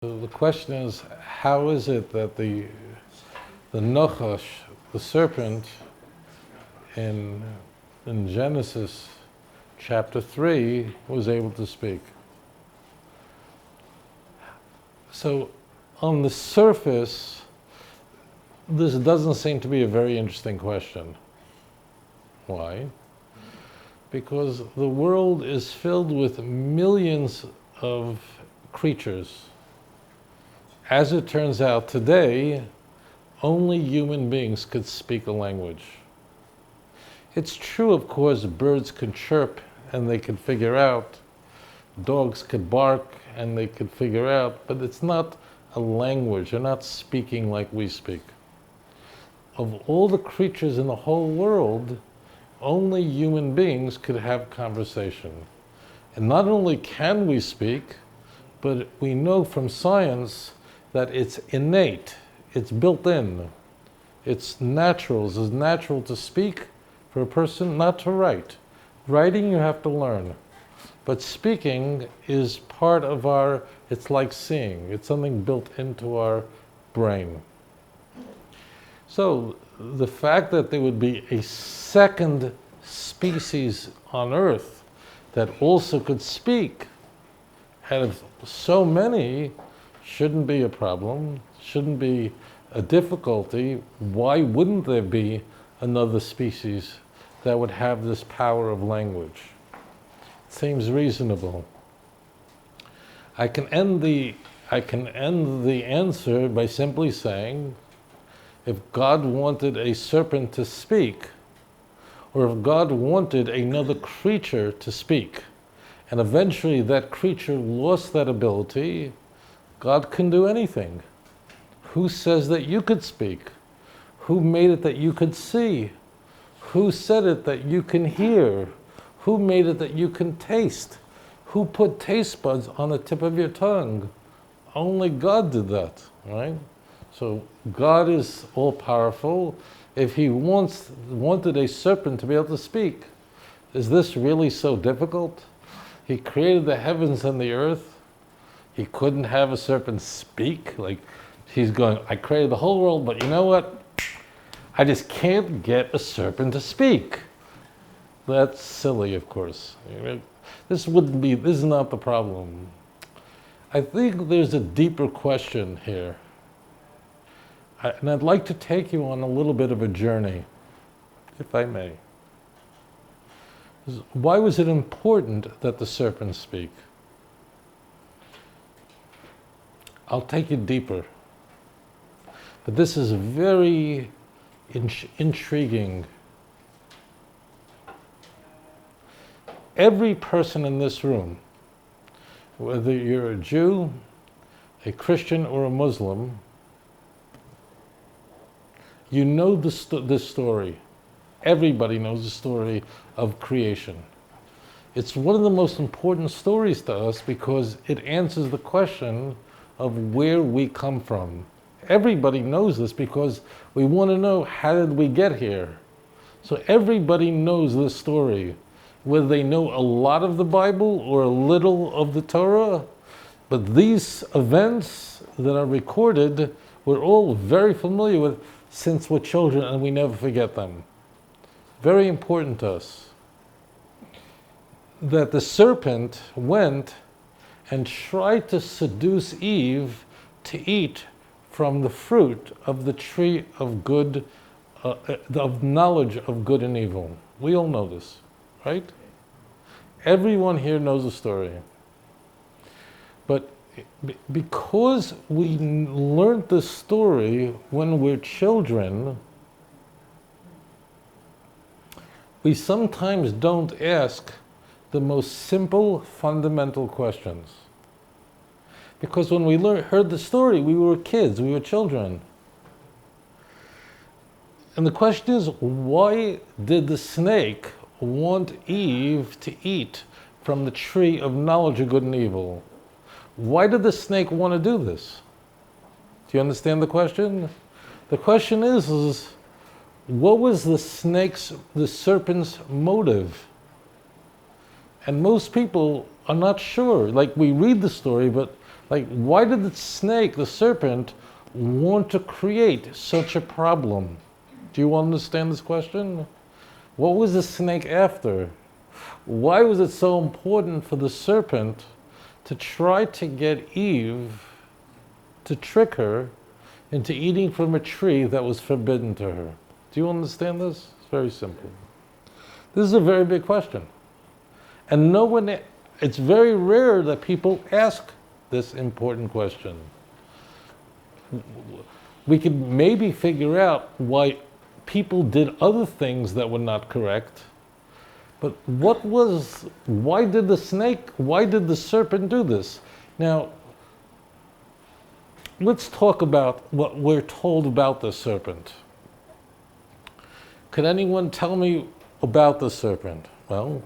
So the question is, how is it that the Nachash, the serpent, in Genesis chapter 3 was able to speak? So on the surface, this doesn't seem to be a very interesting question. Why? Because the world is filled with millions of creatures. As it turns out today, only human beings could speak a language. It's true, of course, birds could chirp and they could figure out, dogs could bark and they could figure out, but it's not a language. They're not speaking like we speak. Of all the creatures in the whole world, only human beings could have conversation. And not only can we speak, but we know from science that it's innate, it's built in, it's natural. It's as natural to speak for a person, not to write. Writing you have to learn, but speaking is part of our, it's like seeing, it's something built into our brain. So the fact that there would be a second species on Earth that also could speak out of so many shouldn't be a problem, shouldn't be a difficulty. Why wouldn't there be another species that would have this power of language? It seems reasonable. I can end the answer by simply saying, if God wanted a serpent to speak, or if God wanted another creature to speak, and eventually that creature lost that ability, God can do anything. Who says that you could speak? Who made it that you could see? Who said it that you can hear? Who made it that you can taste? Who put taste buds on the tip of your tongue? Only God did that, right? So God is all-powerful. If he wanted a serpent to be able to speak, is this really so difficult? He created the heavens and the earth. He couldn't have a serpent speak. Like, he's going, I created the whole world, but you know what? I just can't get a serpent to speak. That's silly, of course. This is not the problem. I think there's a deeper question here. And I'd like to take you on a little bit of a journey, if I may. Why was it important that the serpent speak? I'll take you deeper. But this is very intriguing. Every person in this room, whether you're a Jew, a Christian, or a Muslim, you know this story. Everybody knows the story of creation. It's one of the most important stories to us because it answers the question of where we come from. Everybody knows this because we want to know, how did we get here? So everybody knows this story, whether they know a lot of the Bible or a little of the Torah. But these events that are recorded, we're all very familiar with since we're children, and we never forget them. Very important to us. That the serpent went and tried to seduce Eve to eat from the fruit of the tree of good, of knowledge of good and evil. We all know this, right? Everyone here knows the story. But because we learned this story when we're children, we sometimes don't ask the most simple, fundamental questions. Because when we heard the story, we were kids, we were children. And the question is, why did the snake want Eve to eat from the tree of knowledge of good and evil? Why did the snake want to do this? Do you understand the question? The question is what was the serpent's motive? And most people are not sure. Like, we read the story, but Like, why did the snake, the serpent, want to create such a problem? Do you understand this question? What was the snake after? Why was it so important for the serpent to try to get Eve, to trick her into eating from a tree that was forbidden to her? Do you understand this? It's very simple. This is a very big question. And it's very rare that people ask this important question. We could maybe figure out why people did other things that were not correct, but why did the serpent do this? Now, let's talk about what we're told about the serpent. Could anyone tell me about the serpent? Well,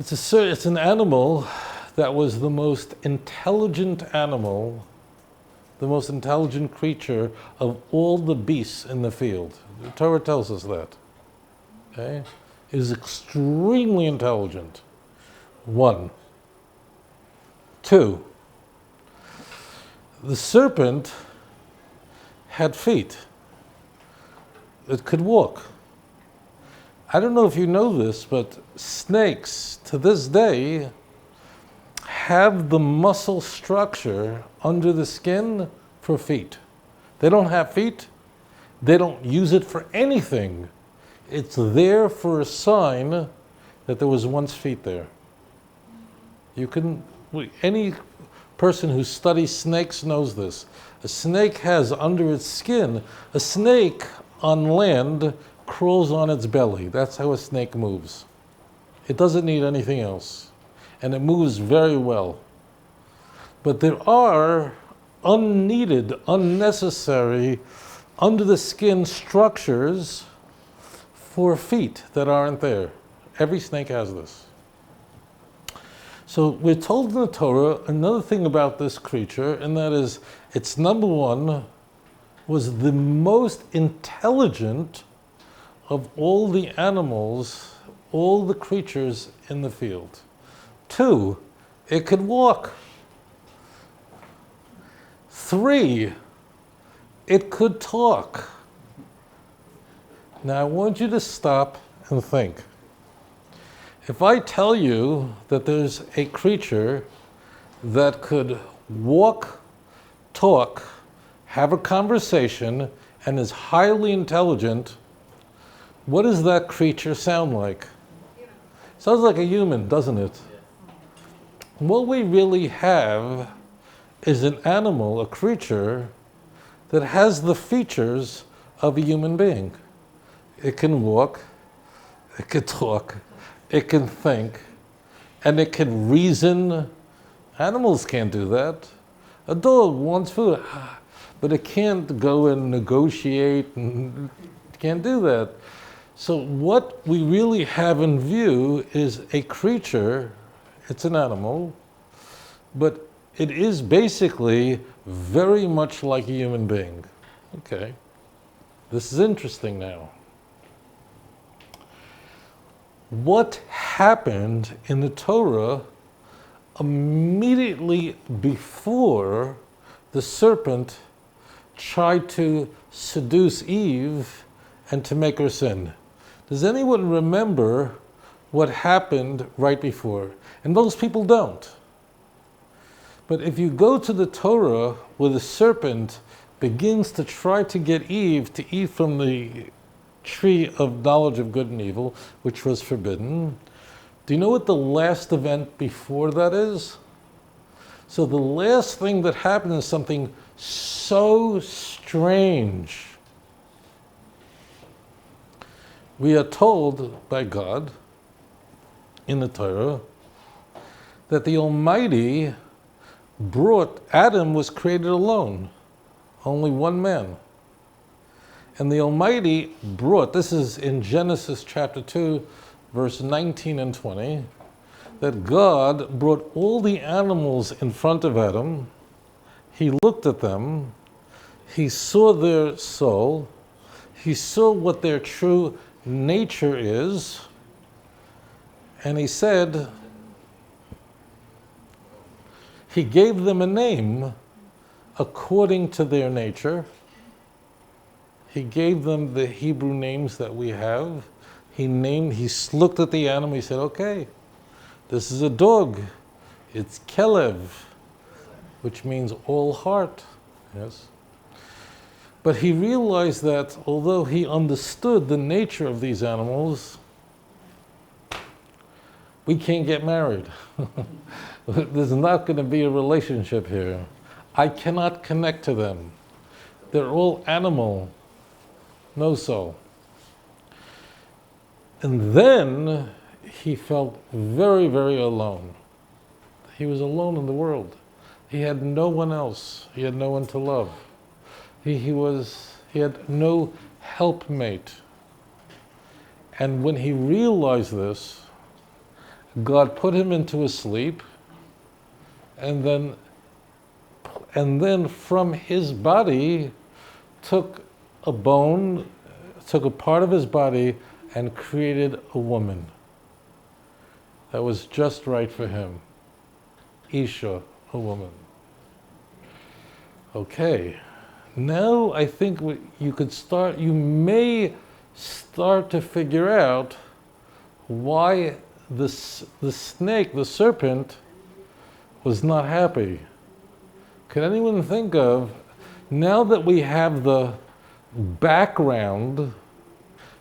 it's an animal that was the most intelligent animal, the most intelligent creature of all the beasts in the field. The Torah tells us that. Okay? It is extremely intelligent. 1. 2. The serpent had feet. It could walk. I don't know if you know this, but snakes to this day have the muscle structure under the skin for feet. They don't have feet. They don't use it for anything. It's there for a sign that there was once feet there. Any person who studies snakes knows this. A snake has under its skin, a snake on land crawls on its belly. That's how a snake moves. It doesn't need anything else. And it moves very well. But there are unneeded, unnecessary, under the skin structures for feet that aren't there. Every snake has this. So we're told in the Torah another thing about this creature, and that is, its number one was the most intelligent of all the animals, all the creatures in the field. 2, it could walk. 3, it could talk. Now I want you to stop and think. If I tell you that there's a creature that could walk, talk, have a conversation, and is highly intelligent, what does that creature sound like? Sounds like a human, doesn't it? What we really have is an animal, a creature, that has the features of a human being. It can walk, it can talk, it can think, and it can reason. Animals can't do that. A dog wants food, but it can't go and negotiate, and it can't do that. So what we really have in view is a creature. It's an animal, but it is basically very much like a human being. Okay, this is interesting now. What happened in the Torah immediately before the serpent tried to seduce Eve and to make her sin? Does anyone remember what happened right before? And most people don't. But if you go to the Torah where the serpent begins to try to get Eve to eat from the tree of knowledge of good and evil, which was forbidden, do you know what the last event before that is? So the last thing that happened is something so strange. We are told by God in the Torah that the Almighty Adam was created alone, only one man. And the Almighty this is in Genesis chapter 2, verse 19 and 20, that God brought all the animals in front of Adam. He looked at them. He saw their soul. He saw what their true nature is. And he said, He gave them a name according to their nature. He gave them the Hebrew names that we have. He looked at the animal, he said, okay, this is a dog. It's Kelev, which means all heart. Yes. But he realized that although he understood the nature of these animals, we can't get married. There's not going to be a relationship here. I cannot connect to them. They're all animal, no soul. And then he felt very, very alone. He was alone in the world. He had no one else. He had no one to love. He had no helpmate. And when he realized this, God put him into a sleep, and then from his body took a bone, took a part of his body, and created a woman that was just right for him. Isha, a woman. Okay, now I think you may start to figure out why the snake, the serpent, was not happy. Could anyone think of, now that we have the background,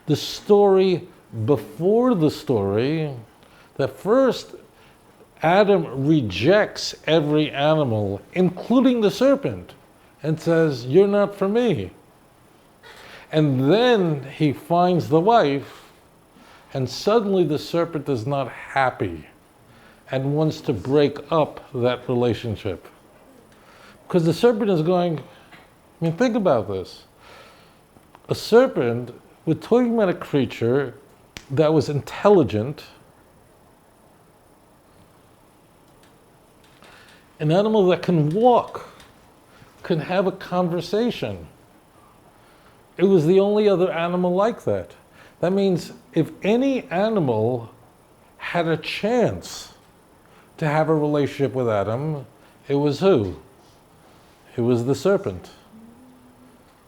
the story before the story, that first Adam rejects every animal, including the serpent, and says, you're not for me. And then he finds the wife, and suddenly the serpent is not happy and wants to break up that relationship. Because the serpent is going, think about this. A serpent, we're talking about a creature that was intelligent, an animal that can walk, can have a conversation. It was the only other animal like that. That means if any animal had a chance to have a relationship with Adam, it was who? It was the serpent.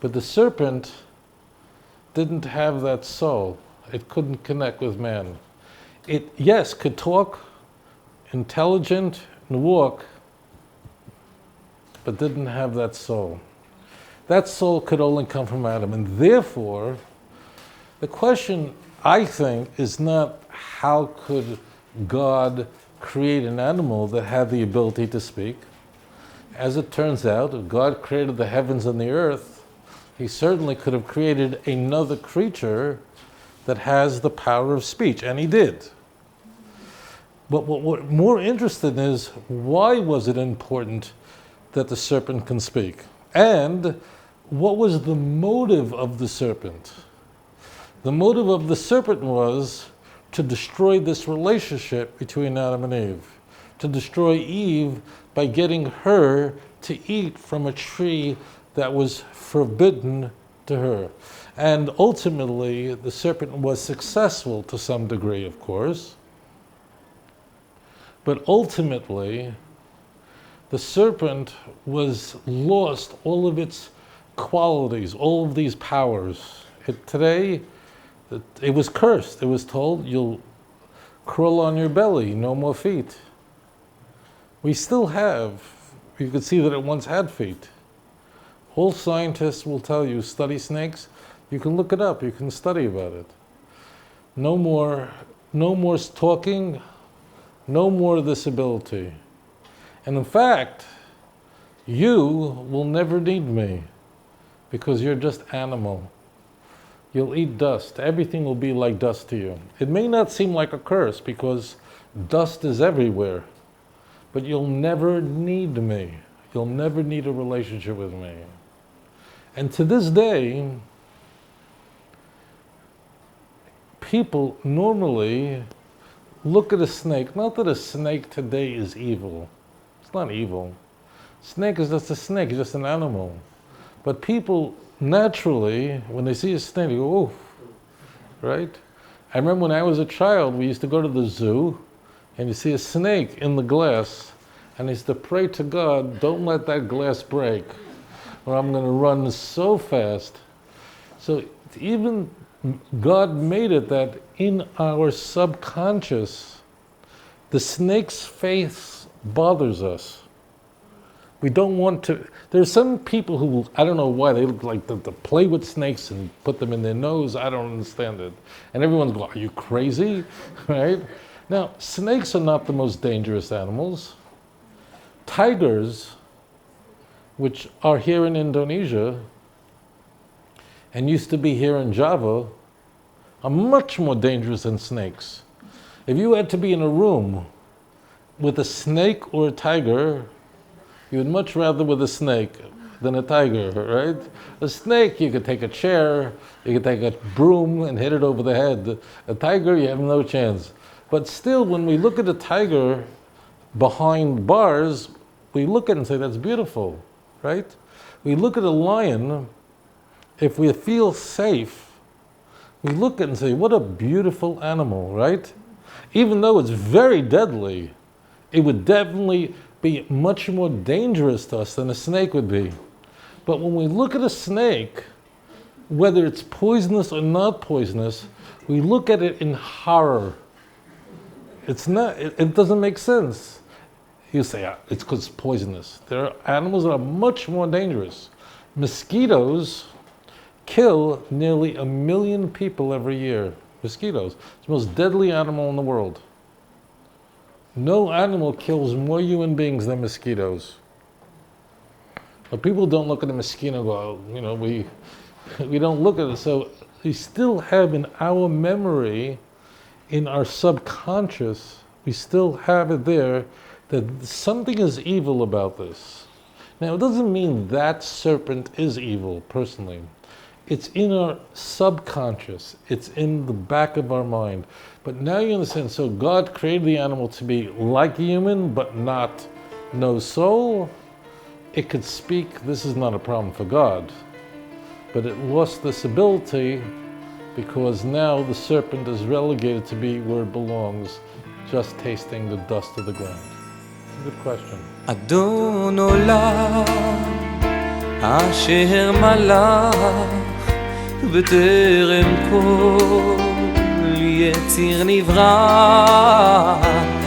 But the serpent didn't have that soul. It couldn't connect with man. It, yes, could talk, intelligent, and walk, but didn't have that soul. That soul could only come from Adam, and therefore, the question, I think, is not how could God create an animal that had the ability to speak. As it turns out, if God created the heavens and the earth, he certainly could have created another creature that has the power of speech, and he did. But what we're more interested in is, why was it important that the serpent can speak? And what was the motive of the serpent? The motive of the serpent was to destroy this relationship between Adam and Eve, to destroy Eve by getting her to eat from a tree that was forbidden to her. And ultimately, the serpent was successful to some degree, of course. But ultimately, the serpent was lost all of its qualities, all of these powers. Today, it was cursed. It was told, you'll crawl on your belly, no more feet. We still have, you could see that it once had feet. All scientists will tell you, study snakes, you can look it up, you can study about it. No more talking, no more this ability. And in fact, you will never need me because you're just animal. You'll eat dust. Everything will be like dust to you. It may not seem like a curse because dust is everywhere, but you'll never need me. You'll never need a relationship with me. And to this day, people normally look at a snake, not that a snake today is evil. It's not evil. Snake is just a snake, it's just an animal. But people naturally, when they see a snake, they go, oof, right? I remember when I was a child, we used to go to the zoo, and you see a snake in the glass, And he used to pray to God, don't let that glass break, or I'm going to run so fast. So even God made it that in our subconscious, the snake's face bothers us. We don't want to. There's some people who, I don't know why, they like to play with snakes and put them in their nose. I don't understand it. And everyone's going, are you crazy? Right? Now, snakes are not the most dangerous animals. Tigers, which are here in Indonesia and used to be here in Java, are much more dangerous than snakes. If you had to be in a room with a snake or a tiger, you would much rather with a snake than a tiger, right? A snake, you could take a chair, you could take a broom and hit it over the head. A tiger, you have no chance. But still, when we look at a tiger behind bars, we look at it and say, that's beautiful, right? We look at a lion, if we feel safe, we look at it and say, what a beautiful animal, right? Even though it's very deadly, it would definitely be much more dangerous to us than a snake would be. But when we look at a snake, whether it's poisonous or not poisonous, we look at it in horror. It's not, it doesn't make sense. You say, it's because it's poisonous. There are animals that are much more dangerous. Mosquitoes kill nearly 1 million people every year. Mosquitoes. It's the most deadly animal in the world. No animal kills more human beings than mosquitoes. But people don't look at a mosquito and go, we don't look at it. So we still have in our memory, in our subconscious, we still have it there that something is evil about this. Now, it doesn't mean that serpent is evil, personally. It's in our subconscious. It's in the back of our mind. But now you understand, so God created the animal to be like a human, but not no soul. It could speak. This is not a problem for God. But it lost this ability because now the serpent is relegated to be where it belongs, just tasting the dust of the ground. It's a good question. אדון עולם אשר מלך בטרם כל יציר נברא